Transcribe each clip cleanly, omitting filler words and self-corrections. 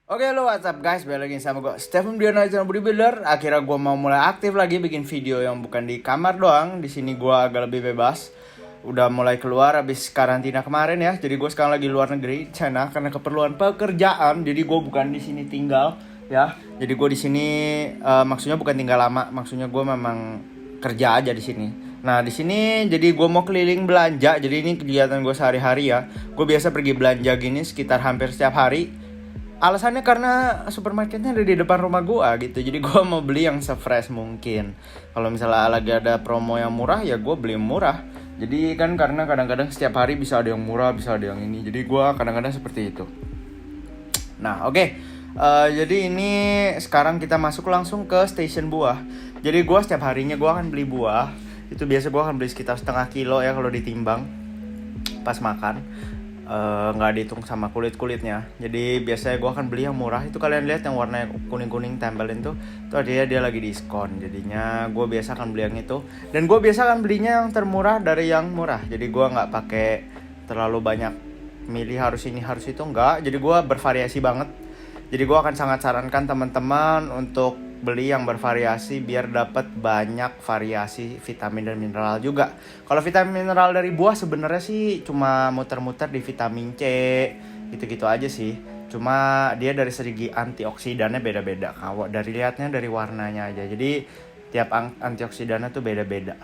Oke lo what's up guys, balik lagi sama gue Stephen Diana channel Bodybuilder. Akhirnya gue mau mulai aktif lagi bikin video yang bukan di kamar doang. Di sini gue agak lebih bebas. Udah mulai keluar habis karantina kemarin ya. Jadi gue sekarang lagi luar negeri, China, karena keperluan pekerjaan. Jadi gue bukan di sini tinggal ya. Jadi gue di sini maksudnya bukan tinggal lama, maksudnya gue memang kerja aja di sini. Nah di sini jadi gue mau keliling belanja. Jadi ini kegiatan gue sehari-hari ya. Gue biasa pergi belanja gini sekitar hampir setiap hari. Alasannya karena supermarketnya ada di depan rumah gua gitu. Jadi gua mau beli yang se-fresh mungkin. Kalau misalnya lagi ada promo yang murah ya gua beli yang murah. Jadi kan karena kadang-kadang setiap hari bisa ada yang murah, bisa ada yang ini. Jadi gua kadang-kadang seperti itu. Nah, oke. Jadi ini sekarang kita masuk langsung ke stasiun buah. Jadi gua setiap harinya gua akan beli buah. Itu biasa gua akan beli sekitar setengah kilo ya kalau ditimbang pas makan. Nggak dihitung sama kulitnya. Jadi biasanya gue akan beli yang murah. Itu kalian lihat yang warna kuning tempelin tuh dia lagi diskon. Jadinya gue biasa akan beli yang itu. Dan gue biasa akan belinya yang termurah dari yang murah. Jadi gue nggak pakai terlalu banyak milih harus ini harus itu, enggak. Jadi gue bervariasi banget. Jadi gue akan sangat sarankan teman-teman untuk beli yang bervariasi biar dapat banyak variasi vitamin dan mineral juga. Kalau vitamin mineral dari buah sebenarnya sih cuma muter-muter di vitamin C gitu-gitu aja sih. Cuma dia dari segi antioksidannya beda-beda. Kalau dari lihatnya dari warnanya aja. Jadi tiap antioksidannya tuh beda-beda.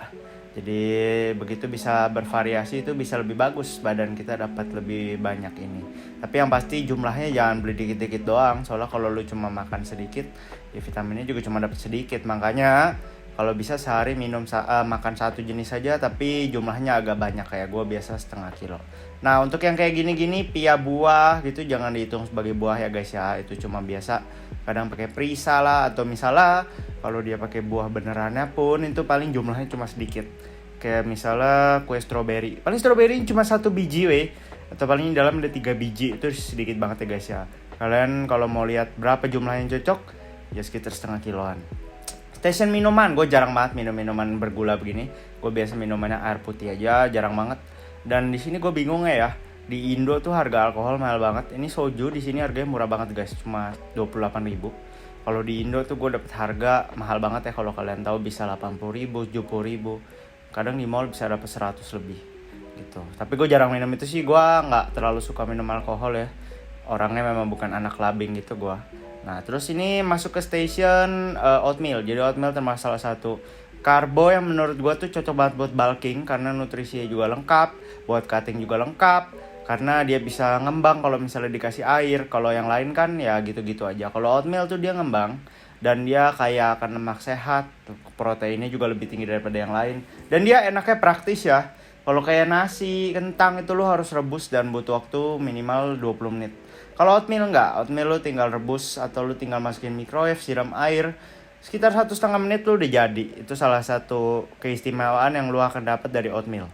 Jadi begitu bisa bervariasi itu bisa lebih bagus, badan kita dapat lebih banyak ini. Tapi yang pasti jumlahnya jangan beli dikit-dikit doang. Soalnya kalau lu cuma makan sedikit, ya vitaminnya juga cuma dapat sedikit. Makanya kalau bisa sehari makan satu jenis saja, tapi jumlahnya agak banyak kayak gue biasa setengah kilo. Nah untuk yang kayak gini-gini pia buah gitu jangan dihitung sebagai buah ya guys ya. Itu cuma biasa kadang pakai perisa lah, atau misalnya kalau dia pakai buah benerannya pun itu paling jumlahnya cuma sedikit. Kayak misalnya kue stroberi, paling stroberi cuma 1 biji atau paling dalam ada 3 biji. Itu sedikit banget ya guys ya. Kalian kalau mau lihat berapa jumlah yang cocok ya sekitar setengah kiloan. Stasiun minuman, gue jarang banget minum minuman bergula begini. Gue biasa minumannya air putih aja, jarang banget. Dan di sini gue bingung ya. Di Indo tuh harga alkohol mahal banget. Ini soju di sini harganya murah banget guys, cuma 28.000. Kalau di Indo tuh gue dapet harga mahal banget ya, kalau kalian tahu bisa 80.000, 70.000. Kadang di mall bisa dapet 100 lebih gitu. Tapi gue jarang minum itu sih, gue nggak terlalu suka minum alkohol ya. Orangnya memang bukan anak labing gitu gue. Nah terus ini masuk ke station oatmeal. Jadi oatmeal termasuk salah satu karbo yang menurut gue tuh cocok banget buat bulking, karena nutrisinya juga lengkap, buat cutting juga lengkap, karena dia bisa ngembang kalau misalnya dikasih air. Kalau yang lain kan ya gitu-gitu aja. Kalau oatmeal tuh dia ngembang dan dia kaya akan lemak sehat, proteinnya juga lebih tinggi daripada yang lain, dan dia enaknya praktis ya. Kalau kayak nasi, kentang itu lo harus rebus dan butuh waktu minimal 20 menit. Kalau oatmeal enggak, oatmeal lo tinggal rebus atau lo tinggal masukin microwave, siram air, sekitar 1,5 menit lo udah jadi. Itu salah satu keistimewaan yang lo akan dapat dari oatmeal.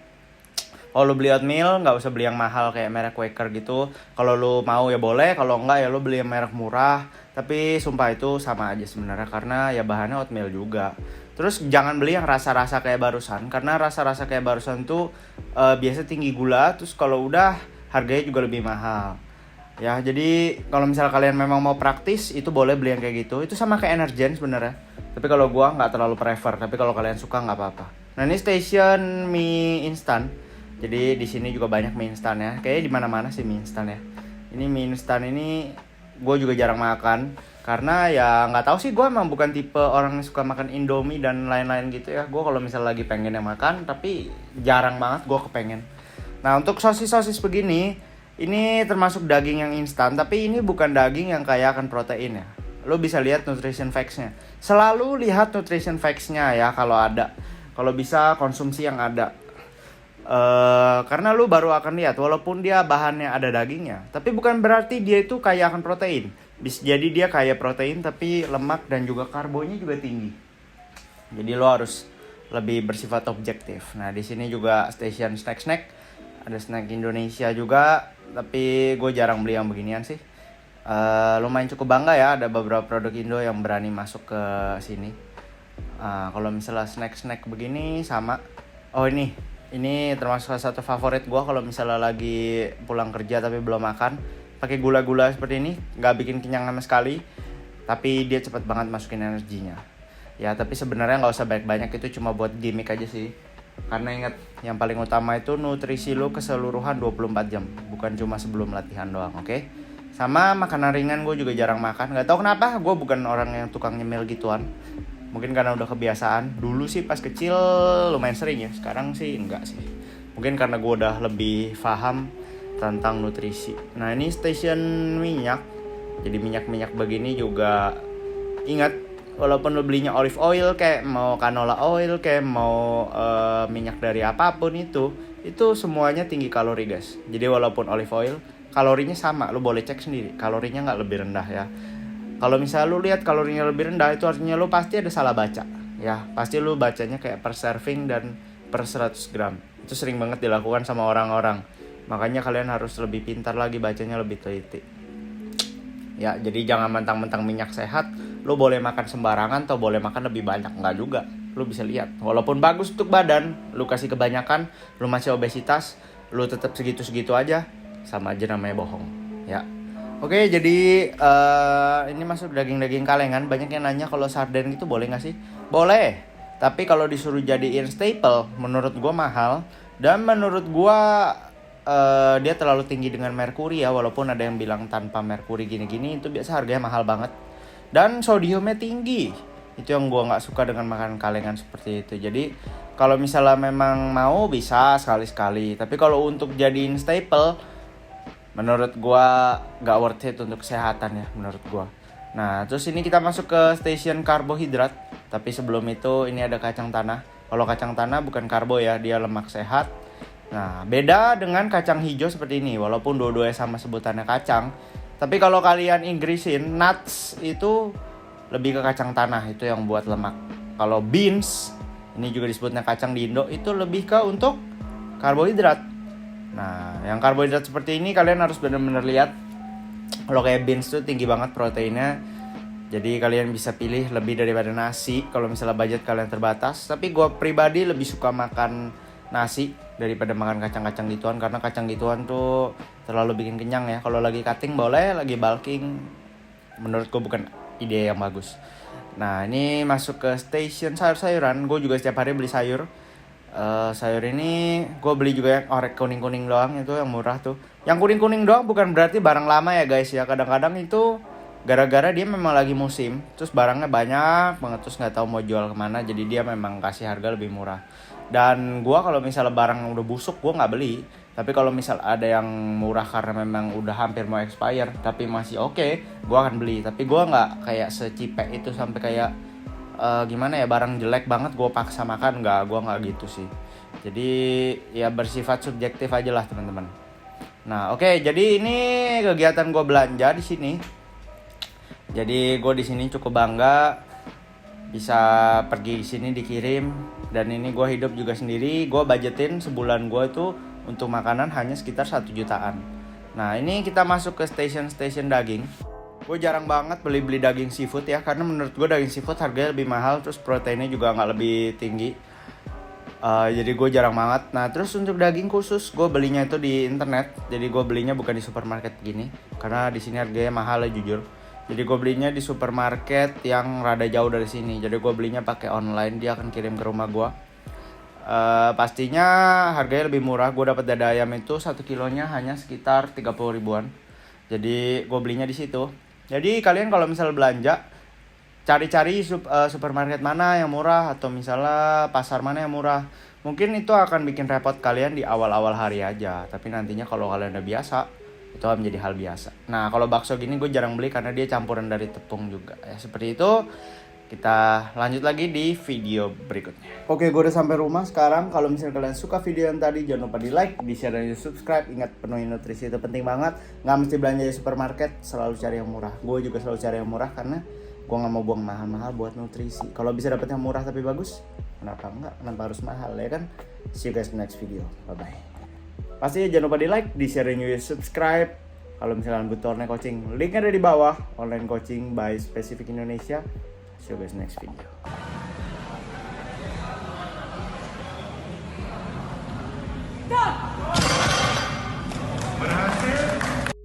Kalau lo beli oatmeal nggak usah beli yang mahal kayak merek Quaker gitu. Kalau lo mau ya boleh, kalau enggak ya lo beli yang merek murah. Tapi sumpah itu sama aja sebenarnya, karena ya bahannya oatmeal juga. Terus jangan beli yang rasa-rasa kayak barusan, karena rasa-rasa kayak barusan tuh biasa tinggi gula. Terus kalau udah harganya juga lebih mahal. Ya jadi kalau misalnya kalian memang mau praktis itu boleh beli yang kayak gitu. Itu sama kayak Energen sebenarnya. Tapi kalau gua nggak terlalu prefer. Tapi kalau kalian suka nggak apa-apa. Nah ini station mie instan. Jadi di sini juga banyak mie instan ya. Kayaknya di mana-mana sih mie instan ya. Ini mie instan ini gue juga jarang makan, karena ya nggak tahu sih, gue emang bukan tipe orang yang suka makan Indomie dan lain-lain gitu ya. Gue kalau misalnya lagi pengen yang makan, tapi jarang banget gue kepengen. Nah untuk sosis begini, ini termasuk daging yang instan, tapi ini bukan daging yang kaya akan protein ya. Lo bisa lihat nutrition facts-nya. Selalu lihat nutrition facts-nya ya kalau ada. Kalau bisa konsumsi yang ada. Karena lu baru akan lihat, walaupun dia bahannya ada dagingnya, tapi bukan berarti dia itu kaya akan protein. Bisa jadi dia kaya protein tapi lemak dan juga karbonya juga tinggi. Jadi lo harus lebih bersifat objektif. Nah di sini juga station snack, ada snack Indonesia juga, tapi gue jarang beli yang beginian sih. Lumayan cukup bangga ya, ada beberapa produk Indo yang berani masuk ke sini. Kalau misalnya snack begini sama, ini termasuk salah satu favorit gue kalau misalnya lagi pulang kerja tapi belum makan. pakai gula-gula seperti ini, nggak bikin kenyang sama sekali, tapi dia cepet banget masukin energinya. Ya tapi sebenarnya nggak usah banyak-banyak, itu cuma buat gimmick aja sih. Karena ingat, yang paling utama itu nutrisi lo keseluruhan 24 jam, bukan cuma sebelum latihan doang, oke? Sama makanan ringan gue juga jarang makan, nggak tahu kenapa, gue bukan orang yang tukang nyemil gituan. Mungkin karena udah kebiasaan. Dulu sih pas kecil lumayan sering ya, sekarang sih enggak sih. Mungkin karena gue udah lebih paham tentang nutrisi. Nah ini station minyak. Jadi minyak-minyak begini juga ingat, walaupun lo belinya olive oil kayak mau canola oil kayak mau minyak dari apapun itu semuanya tinggi kalori guys. Jadi walaupun olive oil kalorinya sama, lo boleh cek sendiri, kalorinya nggak lebih rendah ya. Kalau misalnya lu lihat kalorinya lebih rendah, itu artinya lu pasti ada salah baca. Ya, pasti lu bacanya kayak per serving dan per 100 gram. Itu sering banget dilakukan sama orang-orang. Makanya kalian harus lebih pintar lagi bacanya, lebih teliti. Ya, jadi jangan mentang-mentang minyak sehat, lu boleh makan sembarangan atau boleh makan lebih banyak. Enggak juga. Lu bisa lihat, walaupun bagus untuk badan, lu kasih kebanyakan, lu masih obesitas, lu tetap segitu-segitu aja, sama aja namanya bohong. Ya. Oke, jadi ini masuk daging-daging kalengan. Banyak yang nanya kalau sarden itu boleh nggak sih? Boleh, tapi kalau disuruh jadiin staple, menurut gue mahal. Dan menurut gue dia terlalu tinggi dengan merkuri ya. Walaupun ada yang bilang tanpa merkuri gini-gini, itu biasa harganya mahal banget. Dan sodiumnya tinggi. Itu yang gue nggak suka dengan makanan kalengan seperti itu. Jadi kalau misalnya memang mau bisa sekali-sekali. Tapi kalau untuk jadiin staple, menurut gua gak worth it untuk kesehatan ya, menurut gua. Nah, terus ini kita masuk ke station karbohidrat. Tapi sebelum itu ini ada kacang tanah. Kalau kacang tanah bukan karbo ya, dia lemak sehat. Nah, beda dengan kacang hijau seperti ini. Walaupun dua-duanya sama sebutannya kacang, tapi kalau kalian Inggrisin, nuts itu lebih ke kacang tanah, itu yang buat lemak. Kalau beans, ini juga disebutnya kacang di Indo, itu lebih ke untuk karbohidrat. Nah, yang karbohidrat seperti ini kalian harus benar-benar lihat. Kalau kayak beans tuh tinggi banget proteinnya. Jadi kalian bisa pilih lebih daripada nasi kalau misalnya budget kalian terbatas. Tapi gue pribadi lebih suka makan nasi daripada makan kacang-kacang gituan. Karena kacang gituan tuh terlalu bikin kenyang ya. Kalau lagi cutting boleh, lagi bulking menurut gue bukan ide yang bagus. Nah, ini masuk ke station sayur-sayuran. Gue juga setiap hari beli sayur. Sayur ini gue beli juga yang orek kuning-kuning doang, itu yang murah tuh. Yang kuning-kuning doang bukan berarti barang lama ya guys ya. Kadang-kadang itu gara-gara dia memang lagi musim, terus barangnya banyak banget, terus nggak tahu mau jual kemana, jadi dia memang kasih harga lebih murah. Dan gue kalau misalnya barang udah busuk gue nggak beli. Tapi kalau misal ada yang murah karena memang udah hampir mau expire tapi masih oke, gue akan beli. Tapi gue nggak kayak secipek itu sampai kayak gimana ya, barang jelek banget gue paksa makan, gue nggak gitu sih. Jadi ya bersifat subjektif aja lah teman-teman. Nah oke, jadi ini kegiatan gue belanja di sini. Jadi gue di sini cukup bangga bisa pergi di sini dikirim, dan ini gue hidup juga sendiri. Gue budgetin sebulan gue itu untuk makanan hanya sekitar 1 jutaan. Nah ini kita masuk ke station daging. Gue jarang banget beli daging seafood ya, karena menurut gue daging seafood harganya lebih mahal, terus proteinnya juga nggak lebih tinggi. Jadi gue jarang banget. Nah terus untuk daging khusus gue belinya itu di internet. Jadi gue belinya bukan di supermarket gini, karena di sini harganya mahal ya jujur. Jadi gue belinya di supermarket yang rada jauh dari sini. Jadi gue belinya pakai online, dia akan kirim ke rumah gue. Pastinya harganya lebih murah. Gue dapat dada ayam itu 1 kilonya hanya sekitar 30 ribuan. Jadi gue belinya di situ. Jadi kalian kalau misal belanja, cari-cari supermarket mana yang murah, atau misalnya pasar mana yang murah. Mungkin itu akan bikin repot kalian di awal-awal hari aja, tapi nantinya kalau kalian udah biasa, itu akan menjadi hal biasa. Nah kalau bakso gini gue jarang beli karena dia campuran dari tepung juga ya. Seperti itu. Kita lanjut lagi di video berikutnya. Oke, gue udah sampai rumah sekarang. Kalau misalnya kalian suka video yang tadi, jangan lupa di like, di share, dan di subscribe. Ingat, penuhin nutrisi itu penting banget. Nggak mesti belanja di supermarket, selalu cari yang murah. Gue juga selalu cari yang murah karena gue nggak mau buang mahal-mahal buat nutrisi. Kalau bisa dapet yang murah tapi bagus, kenapa enggak? Kenapa harus mahal ya kan? See you guys next video. Bye bye. Pasti jangan lupa di like, di share, dan di subscribe. Kalau misalnya butuh online coaching, linknya ada di bawah. Online coaching by Specific Indonesia. See you guys next video.